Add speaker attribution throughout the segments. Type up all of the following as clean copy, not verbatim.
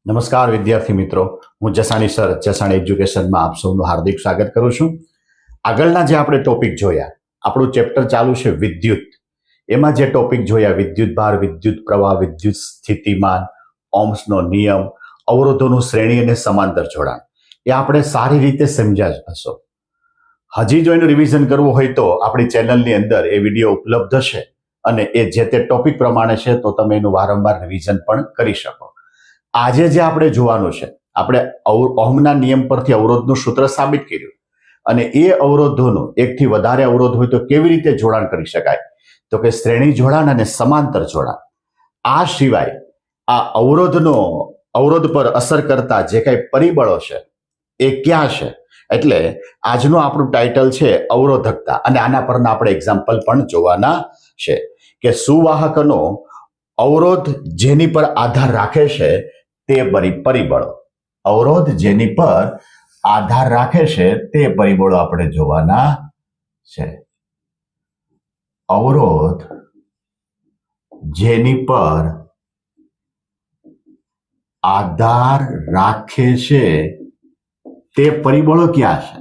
Speaker 1: નમસ્કાર વિદ્યાર્થી મિત્રો, હું જસાણી સર જસાણી એજ્યુકેશનમાં આપ સૌનું હાર્દિક સ્વાગત કરું છું. આગળના જે આપણે ટોપિક જોયા, આપણું ચેપ્ટર ચાલુ છે વિદ્યુત. એમાં જે ટોપિક જોયા વિદ્યુત ભાર, વિદ્યુત પ્રવાહ, વિદ્યુત સ્થિતિમાન, ઓહ્મ્સનો નિયમ, અવરોધોનું શ્રેણી અને સમાંતર જોડાણ, એ આપણે સારી રીતે સમજ્યા હશો. હજી જો એનું રિવિઝન કરવું હોય તો આપણી ચેનલની અંદર એ વિડીયો ઉપલબ્ધ છે અને એ જે તે ટોપિક પ્રમાણે છે, તો તમે એનું વારંવાર રિવિઝન પણ કરી શકો. આજે જે આપણે જોવાનું છે, આપણે ઓહ્મના નિયમ પરથી અવરોધનું સૂત્ર સાબિત કર્યું અને એ અવરોધોનું એકથી વધારે અવરોધ હોય તો કેવી રીતે જોડાણ કરી શકાય, તો કે શ્રેણી જોડાણ અને સમાંતર જોડાણ. આ સિવાય આ અવરોધ પર અસર કરતા જે કઈ પરિબળો છે એ ક્યાં છે, એટલે આજનું આપણું ટાઇટલ છે અવરોધકતા, અને આના પરના આપણે એક્ઝામ્પલ પણ જોવાના છે કે સુવાહકનો અવરોધ જેની પર આધાર રાખે છે તે પરિબળો, અવરોધ જેની પર આધાર રાખે છે તે પરિબળો આપણે જોવાના છે. અવરોધ જેની પર આધાર રાખે છે તે પરિબળો ક્યાં છે,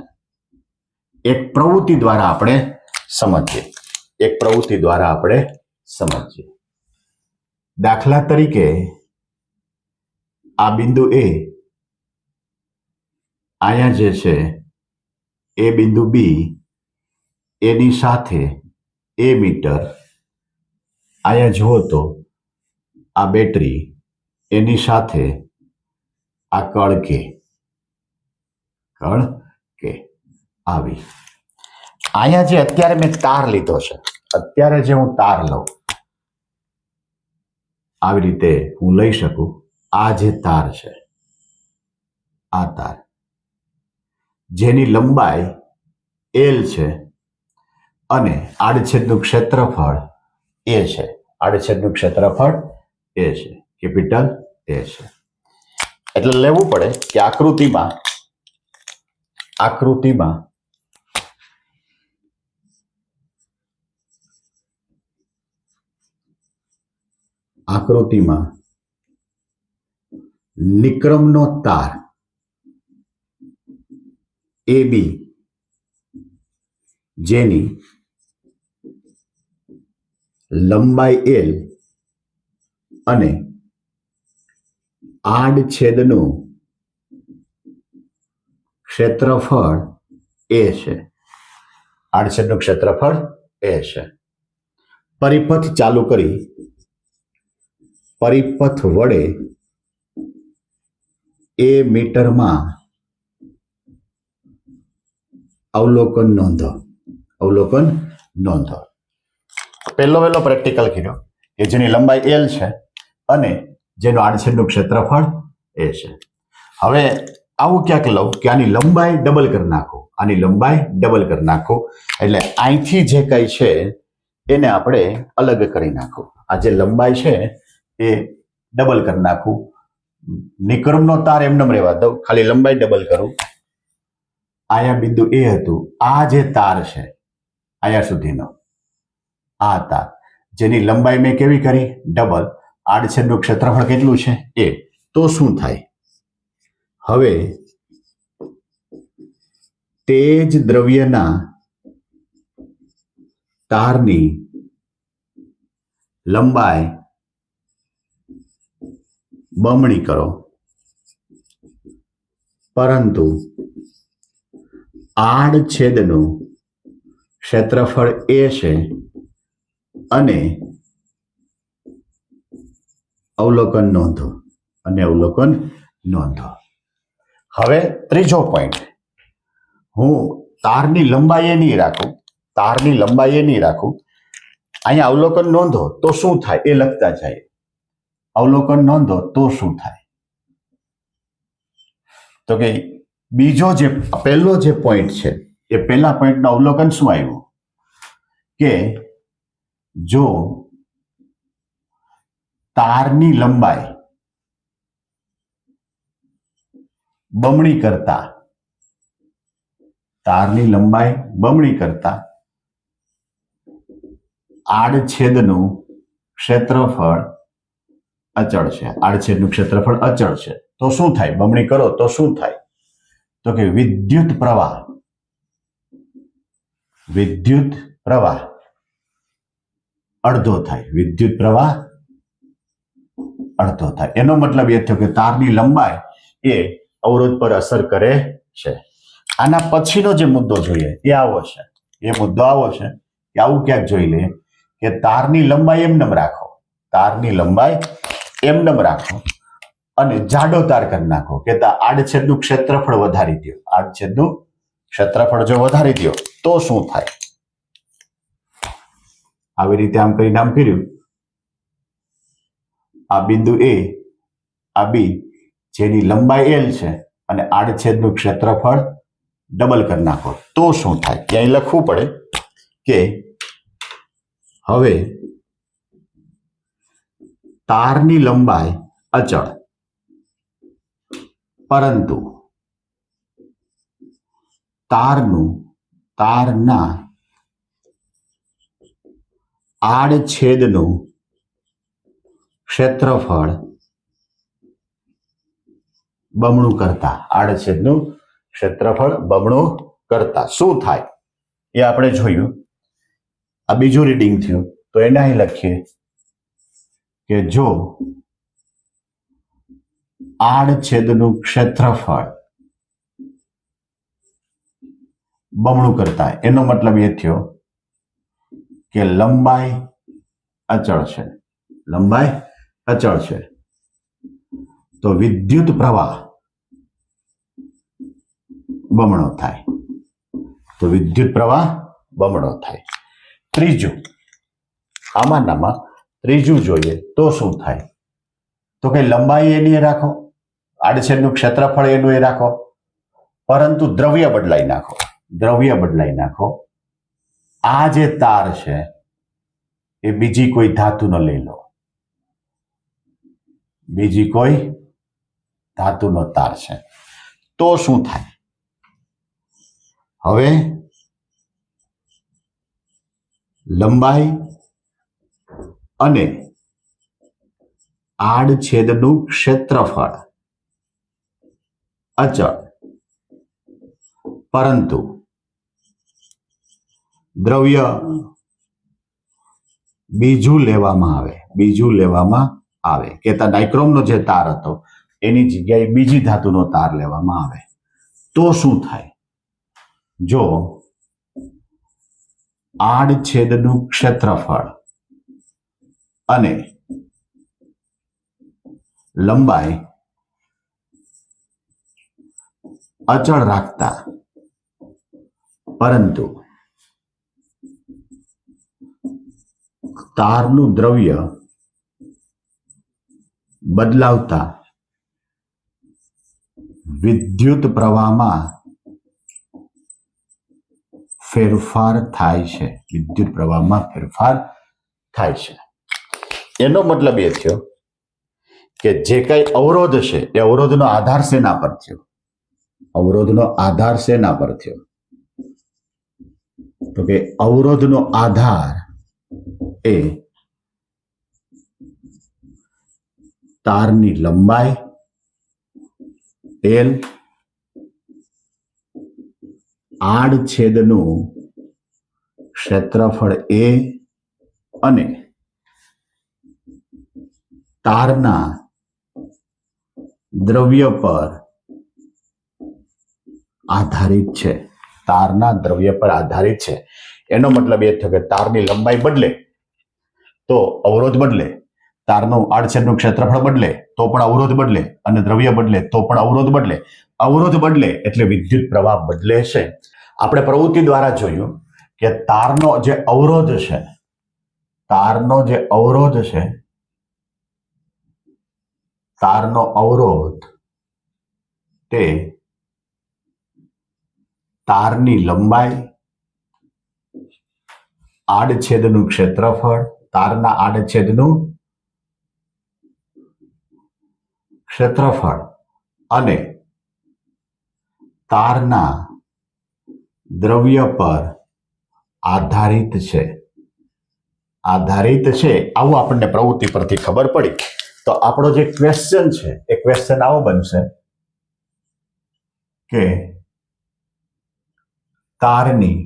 Speaker 1: એક પ્રવૃત્તિ દ્વારા આપણે સમજીએ. દાખલા તરીકે આ બિંદુ એ, અહીંયા જે છે એ બિંદુ બી, એની સાથે એ મીટર, અહીંયા જુઓ તો આ બેટરી, એની સાથે આ કળ કે આવી. અહીંયા જે અત્યારે મેં તાર લીધો છે, અત્યારે જે હું તાર લઉં, આવી રીતે હું લઈ શકું. આ જે તાર છે, આ તાર જેની લંબાઈ L છે અને આડછેદનું ક્ષેત્રફળ A છે. આડછેદનું ક્ષેત્રફળ A છે, કેપિટલ A છે. એટલે લેવું પડે કે આકૃતિમાં નિક્રમનો તાર AB જેની લંબાઈ L અને આડછેદનું ક્ષેત્રફળ A છે. આડછેદનું ક્ષેત્રફળ A છે. પરિપથ ચાલુ કરી પરિપથ વડે એ મીટરમાં અવલોકન નોંધો. પહેલો પ્રેક્ટિકલ કર્યો કે જેની લંબાઈ L છે અને જેનું આડછેદનું ક્ષેત્રફળ A છે. હવે આવું ક્યાંક લઉં કે આની લંબાઈ ડબલ કરી નાખો, એટલે અહીંથી જે કઈ છે એને આપણે અલગ કરી નાખો. આ જે લંબાઈ છે એ ડબલ કરી નાખું. નિક્રમનો તાર એમને રહેવા દઉં, ખાલી લંબાઈ ડબલ કરું. અહીંયા બિંદુ એ હતું, આ જે તાર છે અહીંયા સુધીનો, આ તાર જેની લંબાઈ મેં કેવી કરી, ડબલ. આડછેદનું ક્ષેત્રફળ કેટલું છે, A. તો શું થાય, હવે તે જ દ્રવ્યના તારની લંબાઈ બમણી કરો, પરંતુ આડછેદનું ક્ષેત્રફળ A છે અને અવલોકન નોંધો. હવે ત્રીજો પોઈન્ટ, હું તારની લંબાઈ એ નહીં રાખું, અહીંયા અવલોકન નોંધો તો શું થાય એ લખતા જાય. અવલોકન નોંધો તો શું થાય, તો કે પહેલો જે પોઈન્ટ છે એ પહેલા પોઈન્ટનું અવલોકન શું આવ્યું કે જો તારની લંબાઈ બમણી કરતા આડછેદનું ક્ષેત્રફળ અચળ છે, તો શું થાય? બમણી કરો તો શું થાય? તો કે વિદ્યુત પ્રવાહ અડધો થાય. વિદ્યુત પ્રવાહ અડધો થાય. એનો મતલબ એ થયો કે તારની લંબાઈ એ અવરોધ પર અસર કરે છે. આના પછીનો જે મુદ્દો જોઈએ એ આવો છે. એ મુદ્દો આવો છે કે આવું ક્યાંક જોઈ લે કે તારની લંબાઈ એમનેમ રાખો. તારની લંબાઈ એમનેમ રાખો અને જાડો તાર કરી નાખો કે આડછેદનું ક્ષેત્રફળ વધારી દો. આડછેદનું ક્ષેત્રફળ જો વધારી દો તો શું થાય? આવી રીતે આમ કરીને આમ કર્યું. આ બિંદુ એ, આ બી, જેની લંબાઈ એલ છે અને આડછેદનું ક્ષેત્રફળ ડબલ કરી નાખો તો શું થાય? ક્યાંય લખવું પડે કે હવે તારની લંબાઈ અચળ, પરંતુ તારના આડછેદનું ક્ષેત્રફળ બમણું કરતા, આડછેદનું ક્ષેત્રફળ બમણું કરતા શું થાય એ આપણે જોયું. આ બીજું રીડિંગ થયું તો એને અહીં લખીએ કે જો આડછેદનું ક્ષેત્રફળ બમણું કરતા, એનો મતલબ એ થયો કે લંબાઈ અચળ છે. લંબાઈ અચળ છે તો વિદ્યુત પ્રવાહ બમણો થાય. તો વિદ્યુત પ્રવાહ બમણો થાય. ત્રીજું, આમાંનામાં ત્રીજું જોઈએ તો શું થાય? તો કે લંબાઈ એની રાખો, આડછેદનું ક્ષેત્રફળ એનું એ રાખો, પરંતુ દ્રવ્ય બદલાઈ નાખો. દ્રવ્ય બદલાઈ નાખો. આ જે તાર છે એ બીજી કોઈ ધાતુનો લઈ લો. બીજી કોઈ ધાતુનો તાર છે તો શું થાય? હવે લંબાઈ અને આડછેદનું ક્ષેત્રફળ અચળ, પરંતુ દ્રવ્ય બીજું લેવામાં આવે કે ડાયક્રોમનો જે તાર હતો એની જગ્યાએ બીજી ધાતુનો તાર લેવામાં આવે તો શું થાય? જો આડછેદનું ક્ષેત્રફળ અને લંબાઈ અચળ રાખતા, પરંતુ તારનું દ્રવ્ય બદલાવતા વિદ્યુત પ્રવાહમાં ફેરફાર થાય છે. વિદ્યુત પ્રવાહમાં ફેરફાર થાય છે. એનો મતલબ એ થયો કે જે કઈ અવરોધ છે એ અવરોધનો આધાર શેના પર થયો? અવરોધનો આધાર શેના પર થયો? તો કે અવરોધનો આધાર એ તારની લંબાઈ એલ, આડછેદનું ક્ષેત્રફળ એ અને તારના દ્રવ્ય પર આધારિત છે. તારના દ્રવ્ય પર આધારિત છે. એનો મતલબ એ થયો કે તારની લંબાઈ બદલે તો અવરોધ બદલે, તારનું આડછેદનું ક્ષેત્રફળ બદલે તો પણ અવરોધ બદલે, અને દ્રવ્ય બદલે તો પણ અવરોધ બદલે. અવરોધ બદલે એટલે વિદ્યુત પ્રવાહ બદલે છે. આપણે પ્રવૃત્તિ દ્વારા જોયું કે તારનો જે અવરોધ છે, તારનો અવરોધ તે તારની લંબાઈ, આડછેદનું ક્ષેત્રફળ, તારના આડછેદનું ક્ષેત્રફળ અને તારના દ્રવ્ય પર આધારિત છે. આવું આપણને પ્રવૃત્તિ પરથી ખબર પડી. તો આપણો જે ક્વેશ્ચન છે એ ક્વેશ્ચન આવો બનશે કે તારની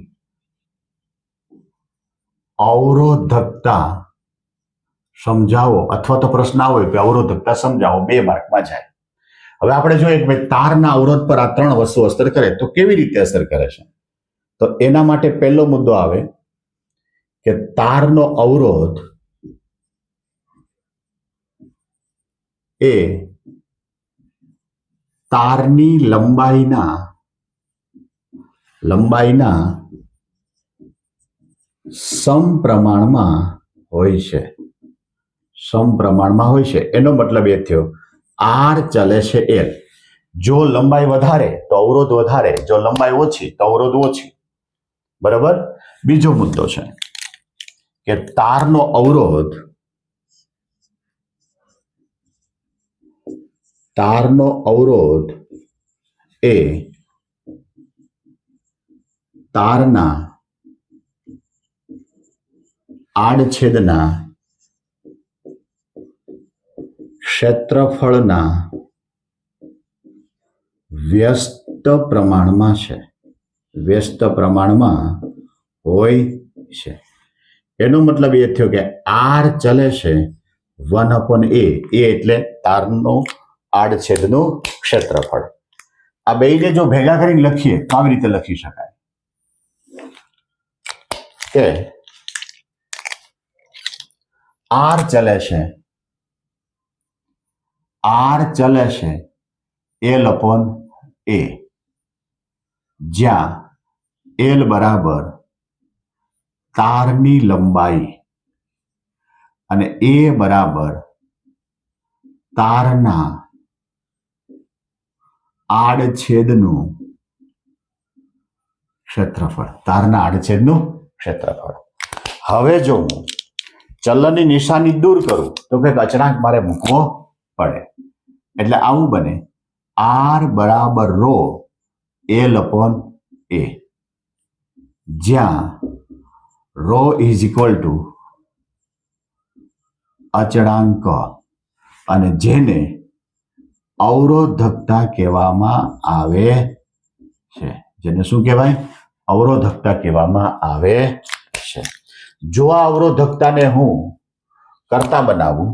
Speaker 1: અવરોધકતા સમજાવો, અથવા તો પ્રશ્ન આવો કે અવરોધકતા સમજાવો, 2 માર્કમાં જાય. હવે આપણે જોઈએ કે ભાઈ તારના અવરોધ પર આ 3 વસ્તુ અસર કરે તો કેવી રીતે અસર કરે છે. તો એના માટે પહેલો મુદ્દો આવે કે તારનો અવરોધ એ તારની લંબાઈના સમપ્રમાણમાં હોય છે. સમપ્રમાણમાં હોય છે એનો મતલબ એ થયો આર ચલે છે એલ. જો લંબાઈ વધારે તો અવરોધ વધારે, જો લંબાઈ ઓછી તો અવરોધ ઓછી. બરાબર. બીજો મુદ્દો છે કે તારનો અવરોધ એ તારના આડછેદના ક્ષેત્રફળના વ્યસ્ત પ્રમાણમાં છે. વ્યસ્ત પ્રમાણમાં હોય છે. એનો મતલબ એ થયો કે આર ચલે છે 1/a. એટલે તારનો આડછેદનું ક્ષેત્રફળ. આ બેયને જો ભેગા કરીને લખીએ તો આવી રીતે લખી શકાય કે આર ચલે છે L/a, જ્યાં L બરાબર તારની લંબાઈ અને a બરાબર તારના આડછેદનું ક્ષેત્રફળ. હવે જો હું ચલનની નિશાની દૂર કરું તો કંઈક અચળાંક મારે મૂકવો પડે. એટલે આવું બને R બરાબર રો L/a, જ્યાં રો ઇઝ ઇક્વલ ટુ અચળાંક અને જેને અવરોધકતા કહેવામાં આવે છે. જેને શું કહેવાય? અવરોધકતા કહેવામાં આવે છે. જો આ અવરોધકતાને હું કરતા બનાવું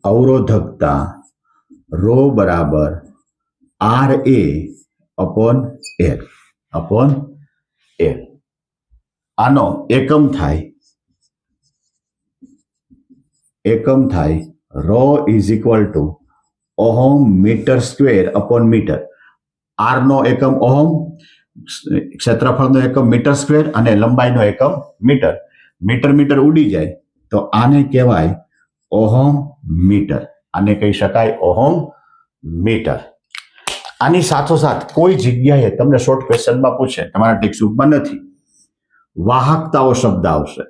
Speaker 1: અવરોધકતા રો બરાબર RA/L. આનો એકમ થાય rho is equal to ohm metre square upon metre. R નો એકમ ઓહમ, ક્ષેત્રફળનો એકમ મીટર સ્ક્વેર અને લંબાઈનો એકમ મીટર. મીટર ઉડી જાય તો આને કહેવાય ઓહમ મીટર. આને કહી શકાય ઓહમ મીટર. આની સાથોસાથ કોઈ જગ્યાએ તમને શોર્ટ ક્વેશ્ચનમાં પૂછે, તમારા ટેક્સ્ટબુકમાં નથી, વાહકતાઓ શબ્દ આવશે.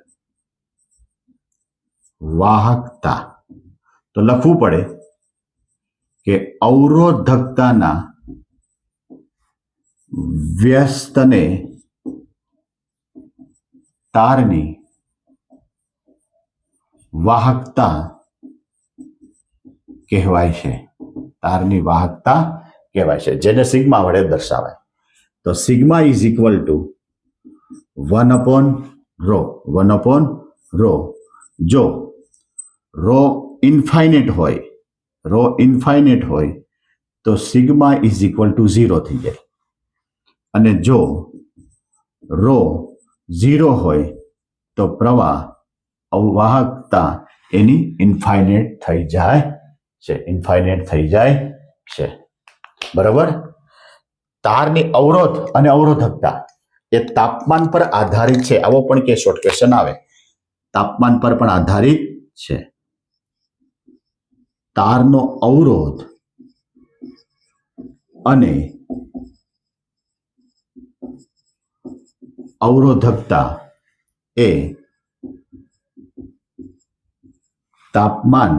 Speaker 1: વાહકતા તો લખવું પડે કે અવરોધકતાના વ્યસ્તને તારની વાહકતા કહેવાય છે. તારની વાહકતા કહેવાય છે, જેને સિગ્મા વડે દર્શાવાય. તો સિગ્મા ઇઝ ઇક્વલ ટુ 1/ρ. જો રો ઇન્ફાઇનેટ હોય તો સિગ્મા ઇઝ ઇક્વલ ટુ 0 થઈ જાય. અને જો રો 0 હોય તો પ્રવાહ વાહકતા એની ઇન્ફાઇનેટ થઈ જાય છે. બરાબર. તારની અવરોધ અને અવરોધકતા એ તાપમાન પર આધારિત છે. આવો પણ કે શોર્ટ ક્વેશ્ચન આવે, તાપમાન પર પણ આધારિત છે. તારનો અવરોધ અને અવરોધકતા એ તાપમાન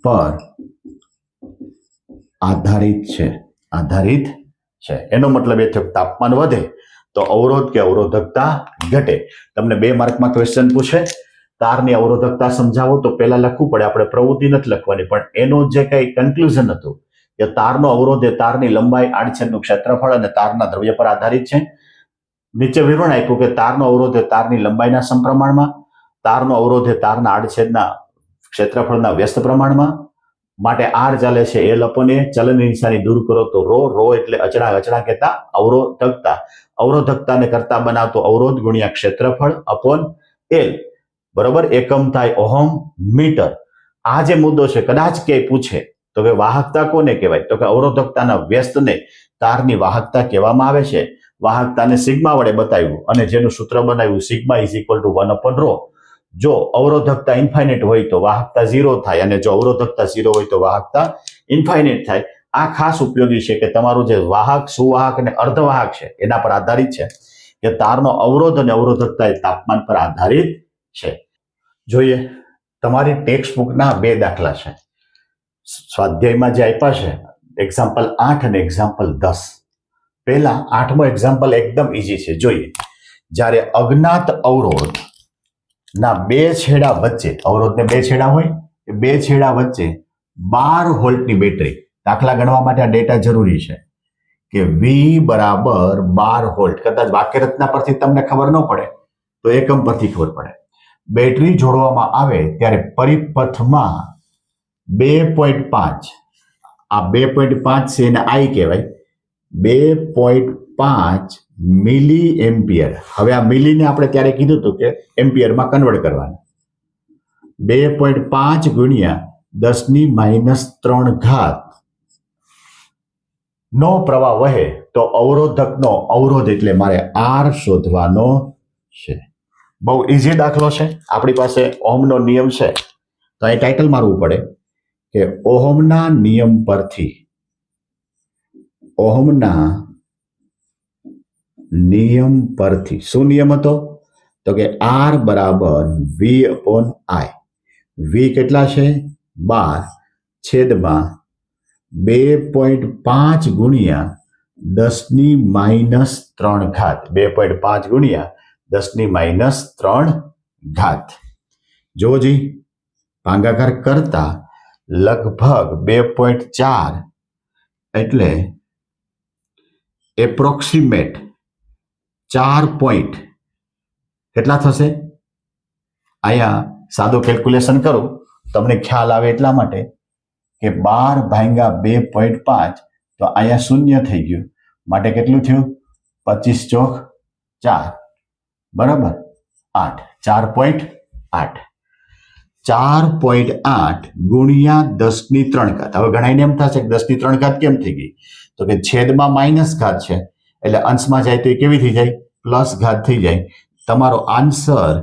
Speaker 1: પર આધારિત છે. એનો મતલબ એ થયો તાપમાન વધે તો અવરોધ કે અવરોધકતા ઘટે. તમને 2 માર્કમાં ક્વેશ્ચન પૂછે તારની અવરોધકતા સમજાવો તો પહેલા લખવું પડે, આપણે પ્રવૃત્તિ નથી લખવાની, પણ એનું જે કઈ કન્ક્લુઝન હતું કે તારનો અવરોધ એ તારની લંબાઈ, આડછેદનું ક્ષેત્રફળ અને તારના દ્રવ્ય પર આધારિત છે. નીચે વિવરણ આપ્યું કે તારનો અવરોધ એ તારની લંબાઈના સમપ્રમાણમાં, તારનો અવરોધ એ તારના આડછેદના ક્ષેત્રફળના વ્યસ્ત પ્રમાણમાં, માટે આર ચાલે છે L/A, ચલનની નિશાની દૂર કરો તો રો એટલે અચળાંક કહેતા અવરોધકતા, અવરોધકતાને કરતા બનાવતો અવરોધ ગુણ્યા ક્ષેત્રફળ અપોન L, બરોબર, એકમ થાય ઓહમ મીટર. આ જે મુદ્દો છે કદાચ ક્યાંય પૂછે તો કે વાહકતા કોને કહેવાય, તો કે અવરોધકતાના વ્યસ્તને તારની વાહકતા કહેવામાં આવે છે. વાહકતાને સિગ્મા વડે બતાવ્યું અને જેનું સૂત્ર બનાવ્યું સિગ્મા ઇઝ ઇક્વલ ટુ 1/ρ. જો અવરોધકતા ઇન્ફાઇનાઇટ હોય તો વાહકતા 0 થાય અને જો અવરોધકતા 0 હોય તો વાહકતા ઇન્ફાઇનાઇટ થાય. આ ખાસ ઉપયોગી છે કે તમારું જે વાહક, સુવાહક અને અર્ધવાહક છે એના પર આધારિત છે કે તારનો અવરોધ અને અવરોધકતા એ તાપમાન પર આધારિત છે. જોઈએ, તમારી ટેક્સ્ટ બુકના 2 દાખલા છે. સ્વાધ્યાયમાં જે આપ્યા છે એક્ઝામ્પલ 8 અને એક્ઝામ્પલ 10. પહેલા 8મો એક્ઝામ્પલ એકદમ ઈઝી છે. જોઈએ, જ્યારે અજ્ઞાત અવરોધ ના 2 છેડા વચ્ચે, અવરોધને 2 છેડા હોય, એ 2 છેડા વચ્ચે 12 વોલ્ટની બેટરી, દાખલા ગણવા માટે આ ડેટા જરૂરી છે કે V બરાબર 12 વોલ્ટ. કદાચ વાક્યરચના પરથી તમને ખબર ન પડે તો એકમ પરથી ખબર પડે. બેટરી જોડવામાં આવે ત્યારે પરિપથમાં 2.5, આ 2.5 છે એને I કહેવાય, 2.5 મિલી એમ્પિયર. હવે આ મિલીને આપણે ત્યારે કીધું હતું કે એમ્પિયરમાં કન્વર્ટ કરવાનું. 2.5 ગુણ્યા 10⁻³ નો પ્રવાહ વહે તો અવરોધકનો અવરોધ એટલે મારે R શોધવાનો છે. બહુ ઈઝી દાખલો છે. આપણી પાસે ઓહમનો નિયમ છે તો અહીં ટાઇટલ મારવું પડે કે ઓહમના નિયમ પરથી, ઓહમના નિયમ પરથી શું નિયમ હતો તો કે R બરાબર V/I. V કેટલા છે 12 છેદમાં 2.5 ગુણ્યા 10⁻³ 2.5 ગુણ્યા 10⁻³. જોવો જી, ભાગાકાર કરતા લગભગ 2.4 એટલે એપ્રોક્સિમેટ 4 પોઈન્ટ કેટલા થશે? અહીંયા સાદું કેલ્ક્યુલેશન કરું તમને ખ્યાલ આવે એટલા માટે કે 12/2.5 તો અહીંયા 0 થઈ ગયું, માટે કેટલું થયું? 25 × 4 બરાબર 8, 4.8. 4.8 ગુણ્યા 10⁻³. હવે ઘણાને એમ થશે કે 10⁻³ કેમ થઈ ગઈ? તો કે છેદમાં માઇનસ ઘાત છે એટલે અંશમાં જાય તો એ કેવી થઈ જાય? પ્લસ ઘાત થઈ જાય. તમારો આન્સર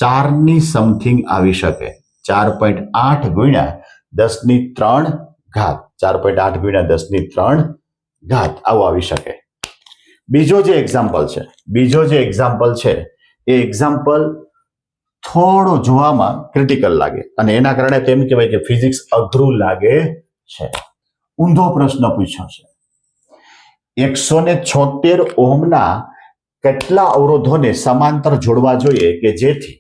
Speaker 1: 4ની સમથિંગ આવી શકે. 4.8 ગુણ્યા 10⁻³ 4.8 ગુણ્યા 10⁻³ આવું આવી શકે. બીજો જે એક્ઝામ્પલ છે એ એક્ઝામ્પલ થોડો જોવામાં ક્રિટિકલ લાગે અને એના કારણે તેમ કહેવાય કે ફિઝિક્સ અઘરું લાગે છે. ઊંધો પ્રશ્ન પૂછ્યો છે. 176 ઓહમના કેટલા અવરોધોને સમાંતર જોડવા જોઈએ કે જેથી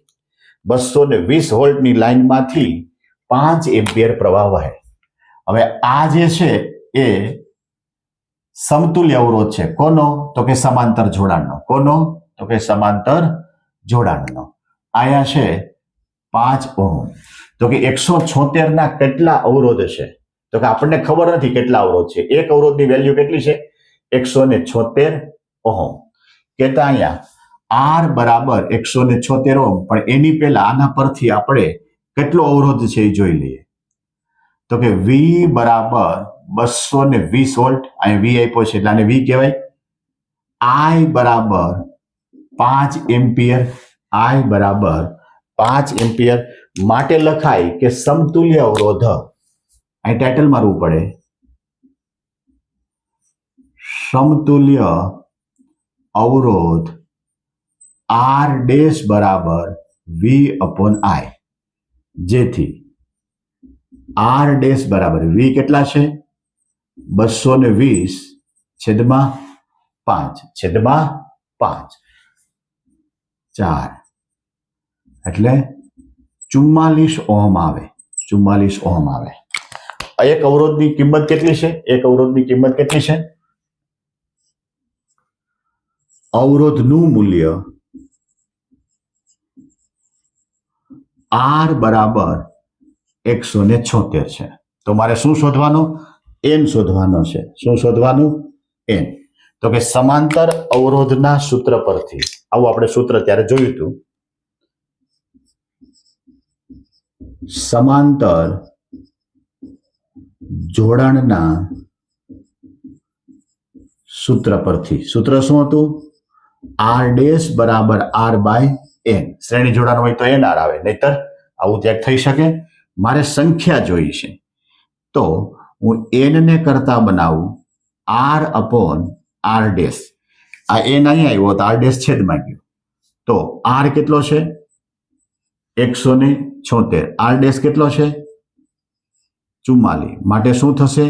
Speaker 1: 220 વોલ્ટની લાઇનમાંથી 5 એમ્પિયર પ્રવાહ વહે? હવે આ જે છે એ સમતુલ્ય અવરોધ છે. કોનો? તો કે સમાંતર જોડાણનો. કોનો? તો કે સમાંતર જોડાણનો. આયા છે 5 ઓહમ. તો કે 176 ના કેટલા અવરોધ છે? તો કે આપણને ખબર નથી કેટલા અવરોધ છે. એક અવરોધની વેલ્યુ કેટલી છે? 176 ઓહમ. કહેતા અહીંયા R બરાબર 176 ઓહમ, પણ એની પહેલા આના પરથી આપણે કેટલો અવરોધ છે એ જોઈ લઈએ. તો કે V બરાબર 220 વોલ્ટ, અહીં V આપ્યો છે એટલે આને V કહેવાય. I બરાબર 5 એમ્પિયર, I બરાબર 5 એમ્પિયર, માટે લખાય કે સમતુલ્ય અવરોધ, અહીં ટાઇટલ મારવું પડે, સમતુલ્ય અવરોધ R ડેશ બરાબર V/I, જેથી R ડેશ બરાબર V કેટલા છે? 220 છેદમાં 5 5 4 એટલે 44 ઓહમ આવે. 44 ઓહમ આવે. એક અવરોધની કિંમત કેટલી છે? એક અવરોધની કિંમત કેટલી છે? અવરોધનું મૂલ્ય R બરાબર 176 છે. તો મારે શું શોધવાનું? n શોધવાનો છે. શું શોધવાનું? n. તો કે સમાંતર અવરોધના સૂત્ર પરથી, આવું આપણે સૂત્ર ત્યારે જોયું હતું, સમાંતર જોડાણના સૂત્ર પરથી. સૂત્ર શું હતું? R ડેશ બરાબર R બાય n. શ્રેણી જોડાણ હોય તો nr આવે, નહીતર આવું ત્યાં થઈ શકે. મારે સંખ્યા જોઈ છે, તો હું n ને કરતા બનાવું R અપોન R ડેશ. આ n અહીંયા આવ્યો તો R ડેશ છેદમાં ગયો, તો R કેટલો છે? 176. R ડેશ કેટલો છે? 44. માટે શું થશે?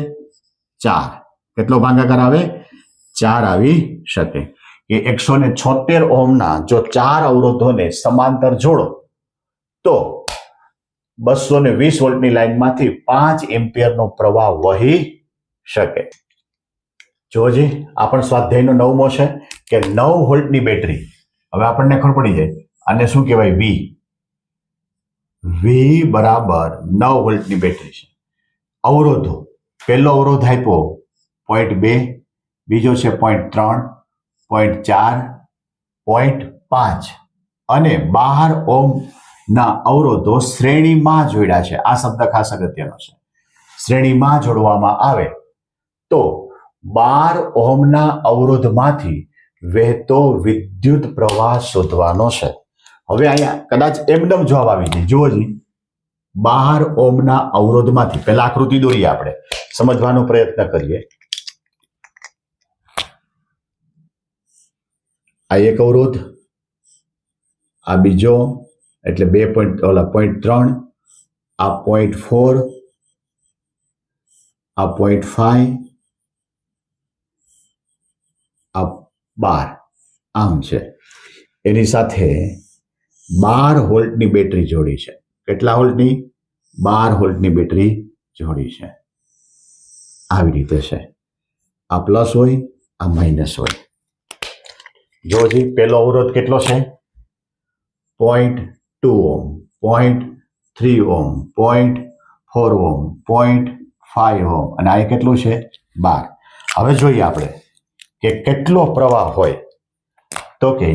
Speaker 1: 4. કેટલો ભાગાકાર આવે? 4 આવી શકે. કે 176 ઓહમના જો 4 અવરોધોને સમાંતર જોડો તો 220 વોલ્ટની લાઈનમાંથી 5 એમ્પિયરનો પ્રવાહ વહી શકે. જોજી, આ પણ સ્વાધ્યાયનો 9મો છે કે 9 વોલ્ટની બેટરી. હવે આપણને ખબર પડી જાય આને શું કહેવાય? V બરાબર 9 વોલ્ટની બેટરી છે. અવરોધો, પહેલો અવરોધ આપ્યો 0.2, બીજો છે 0.3, 0.4, 0.5 અને 12 ઓહમ ના અવરોધો શ્રેણીમાં જોડ્યા છે. આ શબ્દ ખાસ અગત્યનો છે. શ્રેણીમાં જોડવામાં આવે તો 12 ઓહમના અવરોધમાંથી વહેતો વિદ્યુત પ્રવાહ શોધવાનો છે. હવે અહીંયા કદાચ એમનેમ જવાબ આવી જાય. જુઓ જી, 12 ઓહમના અવરોધમાંથી, પહેલા આકૃતિ દોરીએ, આપણે સમજવાનો પ્રયત્ન કરીએ. આ એક અવરોધ, આ બીજો, એટલે 0.3, આ 0.4, આ 0.5, આ 12 આમ છે. એની સાથે 12 વોલ્ટની બેટરી જોડી છે. કેટલા વોલ્ટની? 12 વોલ્ટની બેટરી જોડી છે. આવી રીતે છે. આ પ્લસ હોય, આ માઇનસ હોય. જોજી, પહેલો અવરોધ કેટલો છે? 0.2 ઓહમ, 0.3 ઓહમ, 0.4 ઓહમ, 0.5 ઓહમ અને આ કેટલું છે? 12. હવે જોઈએ આપણે કે કેટલો પ્રવાહ હોય. તો કે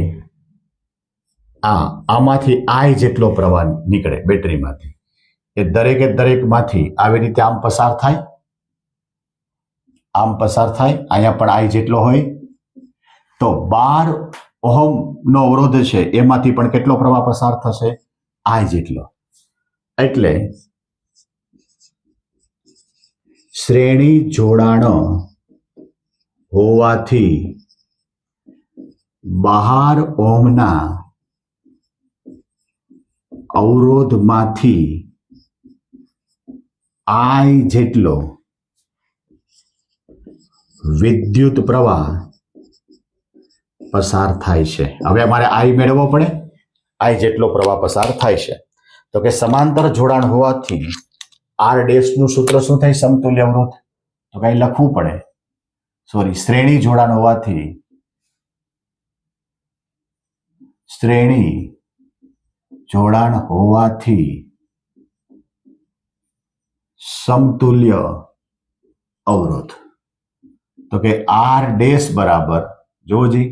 Speaker 1: આમાંથી I જેટલો પ્રવાહ નીકળે બેટરીમાંથી. એ દરેકમાંથી આવી રીતે આમ પસાર થાય, આમ પસાર થાય. અહીંયા પણ I જેટલો હોય. તો 12 ઓહમનો અવરોધ છે, એમાંથી પણ કેટલો પ્રવાહ પસાર થશે? I જેટલો. એટલે શ્રેણી જોડાણ હોવાથી 12 ઓહમના અવરોધમાંથી I જેટલો વિદ્યુત પ્રવાહ પસાર થાય છે. હવે અમારે I મેળવવો પડે. I જેટલો પ્રવાહ પસાર થાય છે. તો કે સમાંતર જોડાણ હોવાથી R ડેશ નું સૂત્ર શું થાય? સમતુલ્ય અવરોધ. તો કઈ લખવું પડે, સોરી, શ્રેણી જોડાણ હોવાથી, શ્રેણી જોડાણ હોવાથી સમતુલ્ય અવરોધ. તો કે R ડેશ બરાબર, જોજી,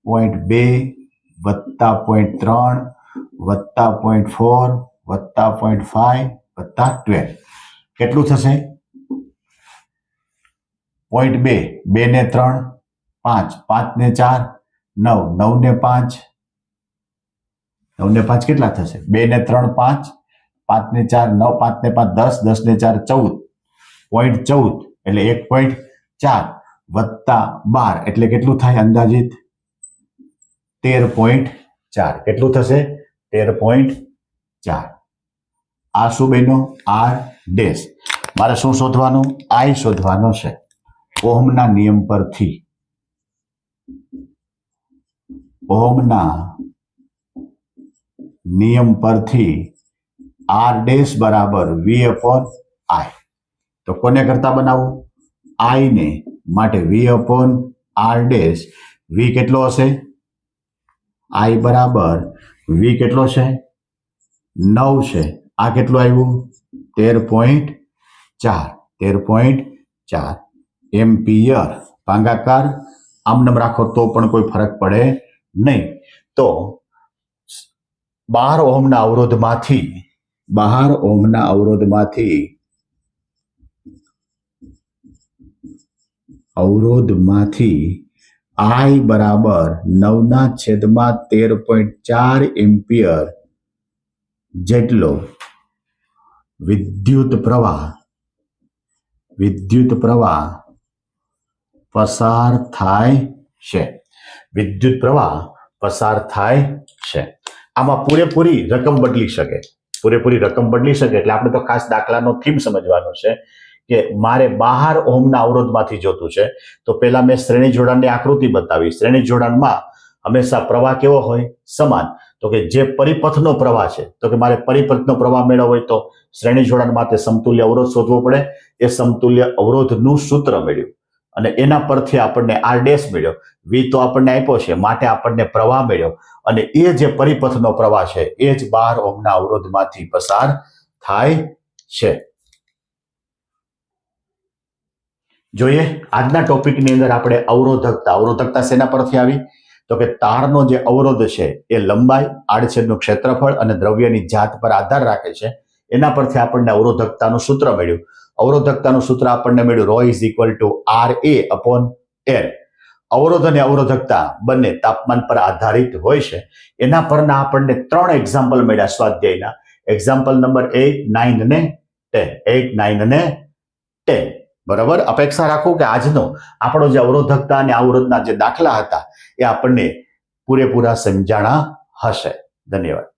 Speaker 1: 0.2 વત્તા 0.3 વત્તા 0.4 વત્તા 0.5 વત્તા 12. કેટલું થશે? 0.2, 2 ને 3 5, 5 ને 4 9, 9 ને 5, 9 ને 5 કેટલા થશે? 2 ને 3 5, 5 ને 4 9, 5 ને 5 10, 10 ને 4 14, 0.14 એટલે 1.4 વત્તા 12 એટલે કેટલું થાય? અંદાજિત 13.4. કેટલું થશે? 13.4. આ શું બન્યું? R dash. મારે શું શોધવાનું? I શોધવાનો છે. ઓહમના નિયમ પરથી ઓહમના નિયમ પરથી આર ડેશ બરાબર વી અપોન આઈ. તો કોને કરતા બનાવવું? આઈ ને. માટે વી અપોન આર ડેશ. વી કેટલો હશે? આઈ બરાબર વી કેટલો છે? 9 છે. આ કેટલું આવ્યું? 13.4. 13.4 એમ્પિયર. ભાગાકાર આમનામ રાખો તો પણ કોઈ ફરક પડે નહીં. તો 12 ઓહમના અવરોધમાંથી આઈ બરાબર 9/13.4 એમ્પિયર જેટલો વિદ્યુત પ્રવાહ પસાર થાય છે. આમાં પૂરેપૂરી રકમ બદલી શકે. એટલે આપણે તો ખાસ દાખલાનો થીમ સમજવાનો છે કે મારે 12 ઓહમના અવરોધમાંથી જોતું છે. તો પહેલા મેં શ્રેણી જોડાણની આકૃતિ બતાવી. શ્રેણી જોડાણમાં હંમેશા પ્રવાહ કેવો હોય? સમાન. તો કે જે પરિપથનો પ્રવાહ છે, તો કે મારે પરિપથનો પ્રવાહ મેળવવો હોય તો શ્રેણી જોડાણ માટે સમતુલ્ય અવરોધ શોધવો પડે. એ સમતુલ્ય અવરોધનું સૂત્ર મળ્યું અને એના પરથી આપણને આર ડેશ મળ્યો. વી તો આપણને આપ્યો છે, માટે આપણને પ્રવાહ મળ્યો અને એ જે પરિપથનો પ્રવાહ છે એ જ 12 ઓહમના અવરોધમાંથી પસાર થાય છે. જોઈએ આજના ટોપિકની અંદર આપણે અવરોધકતા શેના પરથી આવી? તો કે તારનો જે અવરોધ છે એ લંબાઈ, આડછેદનું ક્ષેત્રફળ અને દ્રવ્યની જાત પર આધાર રાખે છે. એના પરથી આપણને અવરોધકતાનું સૂત્ર મળ્યું. અવરોધકતાનું સૂત્ર આપણને મળ્યું ρ = RA upon L. અવરોધ અને અવરોધકતા બંને તાપમાન પર આધારિત હોય છે. એના પરના આપણને 3 એક્ઝામ્પલ મળ્યા સ્વાધ્યાયના. એક્ઝામ્પલ નંબર 8, 9 અને 10. બરાબર. અપેક્ષા રાખો કે આજનો આપણો જે અવરોધકતા અને અવરોધના જે દાખલા હતા એ આપણને પૂરેપૂરા સમજાણા હશે. ધન્યવાદ.